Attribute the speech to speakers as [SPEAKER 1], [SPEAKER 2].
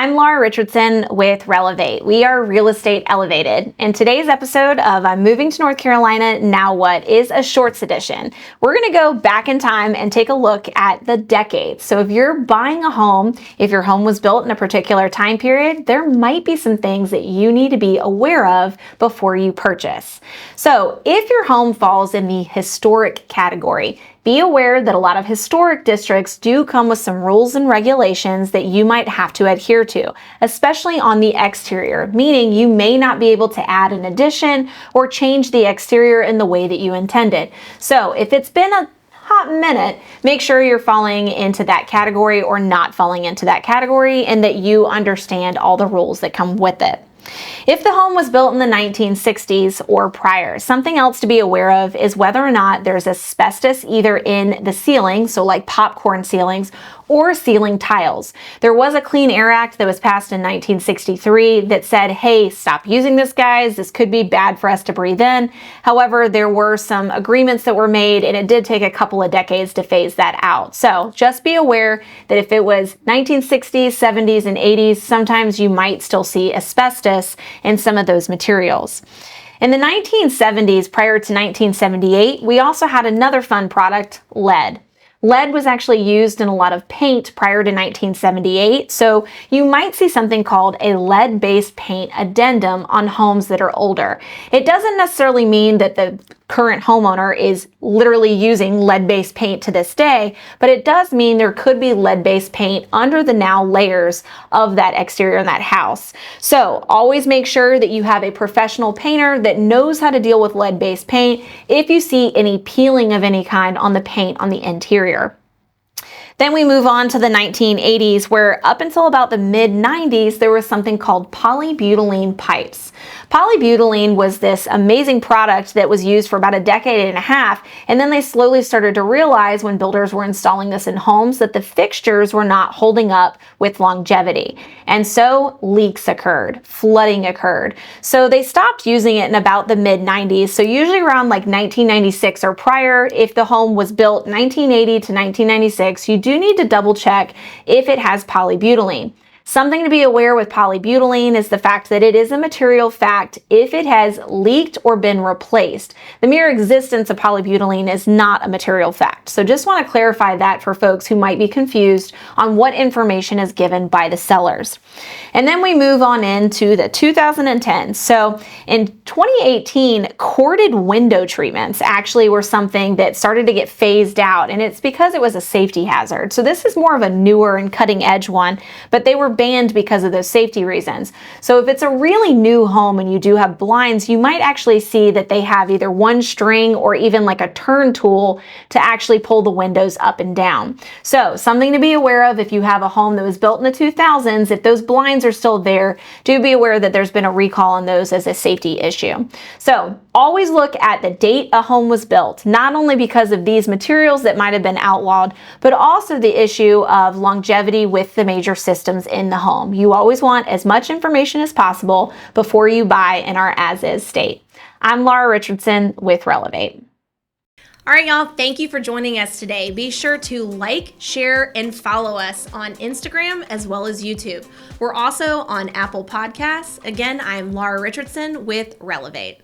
[SPEAKER 1] I'm Laura Richardson with Relevate. We are Real Estate Elevated. And today's episode of I'm Moving to North Carolina, Now What is a shorts edition. We're going to go back in time and take a look at the decades. So if you're buying a home, if your home was built in a particular time period, there might be some things that you need to be aware of before you purchase. So if your home falls in the historic category, be aware that a lot of historic districts do come with some rules and regulations that you might have to adhere to, especially on the exterior, meaning you may not be able to add an addition or change the exterior in the way that you intended. So if it's been a hot minute, make sure you're falling into that category or not falling into that category and that you understand all the rules that come with it. If the home was built in the 1960s or prior, something else to be aware of is whether or not there's asbestos either in the ceiling, so like popcorn ceilings, or ceiling tiles. There was a Clean Air Act that was passed in 1963 that said, hey, stop using this, guys. This could be bad for us to breathe in. However, there were some agreements that were made, and it did take a couple of decades to phase that out. So just be aware that if it was 1960s, 70s, and 80s, sometimes you might still see asbestos in some of those materials. In the 1970s, prior to 1978, we also had another fun product, lead. Lead was actually used in a lot of paint prior to 1978, so you might see something called a lead-based paint addendum on homes that are older. It doesn't necessarily mean that the current homeowner is literally using lead-based paint to this day, but it does mean there could be lead-based paint under the now layers of that exterior in that house. So always make sure that you have a professional painter that knows how to deal with lead-based paint if you see any peeling of any kind on the paint on the interior. Then we move on to the 1980s, where up until about the mid-90s, there was something called polybutylene pipes. Polybutylene was this amazing product that was used for about a decade and a half, and then they slowly started to realize when builders were installing this in homes that the fixtures were not holding up with longevity. And so leaks occurred, flooding occurred. So they stopped using it in about the mid-90s, so usually around like 1996 or prior. If the home was built 1980 to 1996, you do need to double check if it has polybutylene. Something to be aware with polybutylene is the fact that it is a material fact if it has leaked or been replaced. The mere existence of polybutylene is not a material fact. So just want to clarify that for folks who might be confused on what information is given by the sellers. And then we move on into the 2010s. So in 2018, corded window treatments actually were something that started to get phased out, and it's because it was a safety hazard. So this is more of a newer and cutting edge one, but they were banned because of those safety reasons. So if it's a really new home and you do have blinds, you might actually see that they have either one string or even like a turn tool to actually pull the windows up and down. So something to be aware of if you have a home that was built in the 2000s, if those blinds are still there, do be aware that there's been a recall on those as a safety issue. So always look at the date a home was built, not only because of these materials that might have been outlawed, but also the issue of longevity with the major systems in the home. You always want as much information as possible before you buy in our as-is state. I'm Laura Richardson with Relevate.
[SPEAKER 2] All right, y'all, thank you for joining us today. Be sure to like, share, and follow us on Instagram as well as YouTube. We're also on Apple Podcasts. Again, I'm Laura Richardson with Relevate.